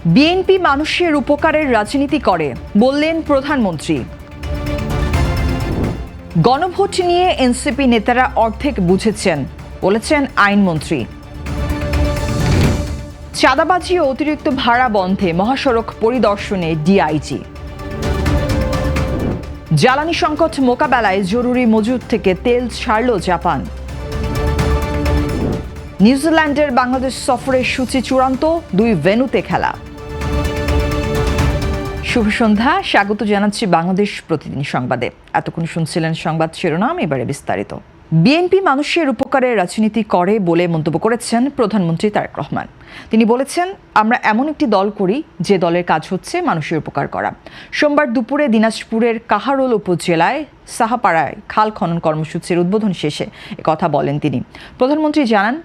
BNP মানুষের উপকারের রাজনীতি করে বললেন প্রধানমন্ত্রী। গণভোট নিয়ে এনসিপি নেতারা অর্ধেক বুঝেছেন বলেছেন আইনমন্ত্রী। চাঁদাবাজি ও অতিরিক্ত ভাড়া বন্ধে মহাসড়ক পরিদর্শনে ডিআইজি। জ্বালানি সংকট মোকাবেলায় জরুরি মজুদ থেকে তেল ছাড়ল জাপান। নিউজিল্যান্ডের বাংলাদেশ সফরের সূচি চূড়ান্ত, 2 ভেন্যুতে খেলা। শুভ সন্ধ্যা, স্বাগত জানাচ্ছি বাংলাদেশ প্রতিদিন সংবাদে। এতক্ষণ শুনছিলেন সংবাদ শিরোনাম, এবারে বিস্তারিত। বিএনপি মানুষের উপকারের রাজনীতি করে বলে মন্তব্য করেছেন প্রধানমন্ত্রী তারেক রহমান। তিনি বলেছেন, আমরা এমন একটি দল করি যে দলের কাজ হচ্ছে মানুষের উপকার করা। সোমবার দুপুরে দিনাজপুরের কাহারোল উপজেলায় সাহাপাড়ায় খাল খনন কর্মসূচির উদ্বোধন শেষে একথা বলেন তিনি। প্রধানমন্ত্রী জানান,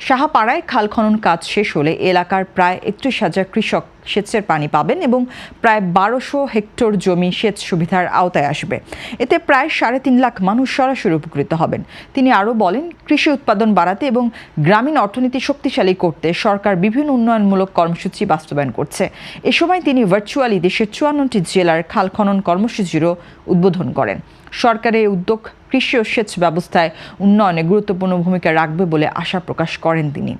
সাহাপাড়ায় খাল খনন কাজ শেষ হলে এলাকার প্রায় 31,000 কৃষক সেচের পানি পাবেন এবং প্রায় 1200 হেক্টর জমি সেচ সুবিধার আওতায় আসবে। এতে প্রায় 3.5 লাখ মানুষ সরাসরি উপকৃত হবেন। তিনি আরও বলেন, কৃষি উৎপাদন বাড়াতে এবং গ্রামীণ অর্থনীতি শক্তিশালী করতে সরকার বিভিন্ন উন্নয়নমূলক কর্মসূচি বাস্তবায়ন করছে। এ সময় তিনি ভার্চুয়ালি দেশের 54টি জেলার খাল খনন কর্মসূচিরও উদ্বোধন করেন। সরকারের উদ্যোগ কৃষি ও সেচ ব্যবস্থায় উন্নয়নে গুরুত্বপূর্ণ ভূমিকা রাখবে বলে আশা প্রকাশ করেন তিনি।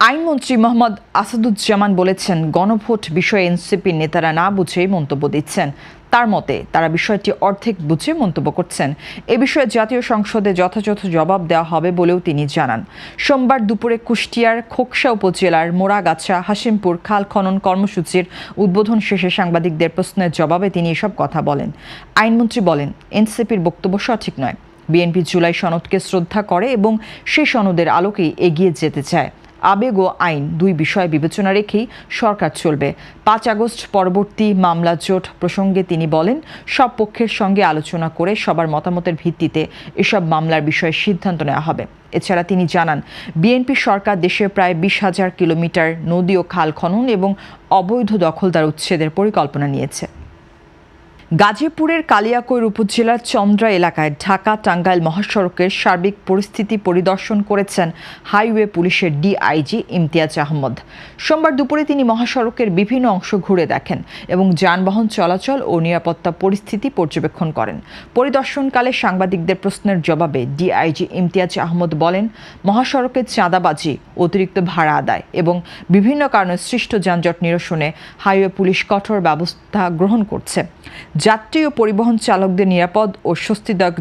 আইনমন্ত্রী মোহাম্মদ আসাদুজ্জামান বলেছেন, গণভোট বিষয়ে এনসিপি নেতারা না বুঝেই মন্তব্য দিচ্ছেন। তার মতে তারা বিষয়টি অর্ধেক বুঝে মন্তব্য করছেন। এ বিষয়ে জাতীয় সংসদে যথাযথ জবাব দেওয়া হবে বলেও তিনি জানান। সোমবার দুপুরে কুষ্টিয়ার খোকসা উপজেলার মোড়াগাছা হাসিমপুর খাল খনন কর্মসূচির উদ্বোধন শেষে সাংবাদিকদের প্রশ্নের জবাবে তিনি এসব কথা বলেন। আইনমন্ত্রী বলেন, এনসিপির বক্তব্য সঠিক নয়। বিএনপি জুলাই সনদকে শ্রদ্ধা করে এবং সেই সনদের আলোকেই এগিয়ে যেতে চায়। আবেগ ও আইন 2 বিষয় বিবেচনা রেখেই সরকার চলবে। 5 আগস্ট পরবর্তী মামলা জোট প্রসঙ্গে তিনি বলেন, সব পক্ষের সঙ্গে আলোচনা করে সবার মতামতের ভিত্তিতে এসব মামলার বিষয়ে সিদ্ধান্ত নেওয়া হবে। এছাড়া তিনি জানান, বিএনপি সরকার দেশের প্রায় 20,000 কিলোমিটার নদী ও খাল খনন এবং অবৈধ দখলদার উচ্ছেদের পরিকল্পনা নিয়েছে। গাজীপুরের কালিয়াকৈর উপজেলার চন্দ্রা এলাকায় ঢাকা টাঙ্গাইল মহাসড়কের সার্বিক পরিস্থিতি পরিদর্শন করেছেন হাইওয়ে পুলিশের ডিআইজি ইমতিয়াজ আহমদ। সোমবার দুপুরে তিনি মহাসড়কের বিভিন্ন অংশ ঘুরে দেখেন এবং যানবাহন চলাচল ও নিরাপত্তা পরিস্থিতি পর্যবেক্ষণ করেন। পরিদর্শনকালে সাংবাদিকদের প্রশ্নের জবাবে ডিআইজি ইমতিয়াজ আহমদ বলেন, মহাসড়কের চাঁদাবাজি, অতিরিক্ত ভাড়া আদায় এবং বিভিন্ন কারণে সৃষ্ট যানজট নিরসনে হাইওয়ে পুলিশ কঠোর ব্যবস্থা গ্রহণ করছে। যাত্রী ও পরিবহন চালকদের নিরাপদ ও স্বস্তিদায়ক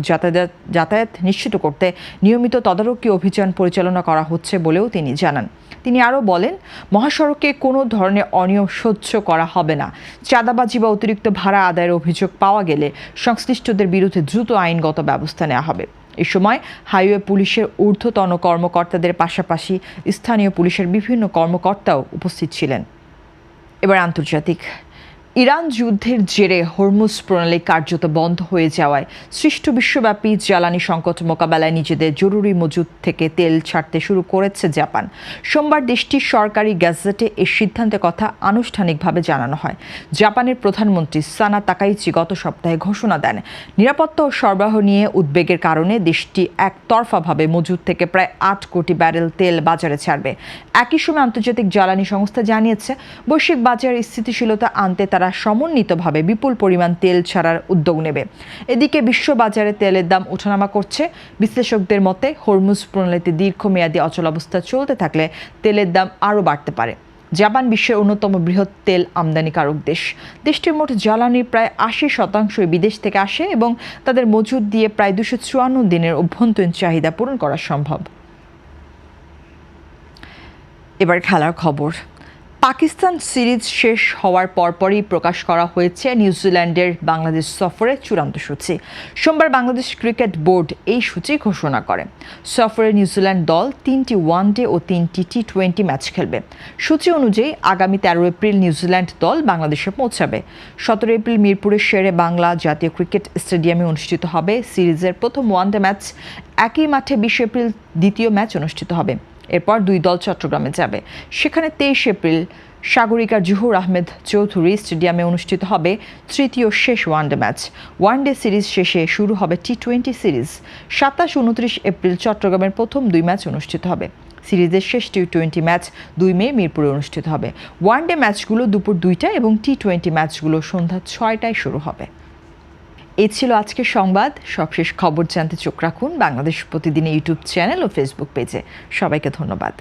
যাতায়াত নিশ্চিত করতে নিয়মিত তদারকি অভিযান পরিচালনা করা হচ্ছে বলেও তিনি জানান। তিনি আরও বলেন, মহাসড়কে কোনো ধরনের অনিয়ম সহ্য করা হবে না। চাঁদাবাজি বা অতিরিক্ত ভাড়া আদায়ের অভিযোগ পাওয়া গেলে সংশ্লিষ্টদের বিরুদ্ধে দ্রুত আইনগত ব্যবস্থা নেওয়া হবে। এ সময় হাইওয়ে পুলিশের ঊর্ধ্বতন কর্মকর্তাদের পাশাপাশি স্থানীয় পুলিশের বিভিন্ন কর্মকর্তাও উপস্থিত ছিলেন। এবার আন্তর্জাতিক। ইরান যুদ্ধের জেরে হরমুজ প্রণালী কার্যত বন্ধ হয়ে যাওয়ায় সৃষ্ট বিশ্বব্যাপী জ্বালানি সংকট মোকাবেলায় নিজেদের জরুরি মজুদ থেকে তেল ছাড়তে শুরু করেছে জাপান। সোমবার দেশটির সরকারি গ্যাজেটে এই সিদ্ধান্তের কথা আনুষ্ঠানিকভাবে জানানো হয়। জাপানের প্রধানমন্ত্রী সানা তাকাইচি গত সপ্তাহে ঘোষণা দেন, নিরাপত্তা ও সরবরাহ নিয়ে উদ্বেগের কারণে দেশটি একতরফাভাবে মজুদ থেকে প্রায় 8 কোটি ব্যারেল তেল বাজারে ছাড়বে। একই সময় আন্তর্জাতিক জ্বালানি সংস্থা জানিয়েছে, বৈশ্বিক বাজারে স্থিতিশীলতা আনতে তারা সমন্বিতভাবে বিপুল পরিমাণ তেল ছাড়ার উদ্যোগ নেবে। এদিকে বিশ্ববাজারে তেলের দাম ওঠানামা করছে। বিশ্লেষকদের মতে, হরমুজ প্রণালীতে দীর্ঘমেয়াদী অচলাবস্থা চলতে থাকলে তেলের দাম আরও বাড়তে পারে। জাপান বিশ্বের অন্যতম বৃহৎ তেল আমদানিকারক দেশ। দেশটির মোট জ্বালানির প্রায় 80% বিদেশ থেকে আসে এবং তাদের মজুদ দিয়ে প্রায় 254 দিনের অভ্যন্তরীণ চাহিদা পূরণ করা সম্ভব। এবার খেলার খবর। পাকিস্তান সিরিজ শেষ হওয়ার পরপরই প্রকাশ করা হয়েছে নিউজিল্যান্ডের বাংলাদেশ সফরে চূড়ান্ত সূচি। সোমবার বাংলাদেশ ক্রিকেট বোর্ড এই সূচি ঘোষণা করে। সফরে নিউজিল্যান্ড দল 3টি ওয়ানডে ও 3টি টি20 ম্যাচ খেলবে। সূচি অনুযায়ী আগামী 13 এপ্রিল নিউজিল্যান্ড দল বাংলাদেশে পৌঁছাবে। 17 এপ্রিল মিরপুরের শেরে বাংলা জাতীয় ক্রিকেট স্টেডিয়ামে অনুষ্ঠিত হবে সিরিজের প্রথম ওয়ানডে ম্যাচ। একই মাঠে 20 এপ্রিল দ্বিতীয় ম্যাচ অনুষ্ঠিত হবে। এরপর 2 দল চট্টগ্রামে যাবে। সেখানে 23 এপ্রিল সাগরিকার জহুর আহমেদ চৌধুরী স্টেডিয়ামে অনুষ্ঠিত হবে তৃতীয় শেষ ওয়ানডে ম্যাচ। ওয়ানডে সিরিজ শেষে শুরু হবে টি20 সিরিজ। 27-29 এপ্রিল চট্টগ্রামের প্রথম 2 ম্যাচ অনুষ্ঠিত হবে। সিরিজের শেষ টি-20 ম্যাচ 2 মে মিরপুরে অনুষ্ঠিত হবে। ওয়ানডে ম্যাচগুলো দুপুর 2টায় এবং টি-20 ম্যাচগুলো সন্ধ্যা 6টায় শুরু হবে। এই ছিল আজকের সংবাদ। সবশেষ খবর জানতে চোখ রাখুন বাংলাদেশ প্রতিদিন ইউটিউব চ্যানেল ও ফেসবুক পেজে। সবাইকে ধন্যবাদ।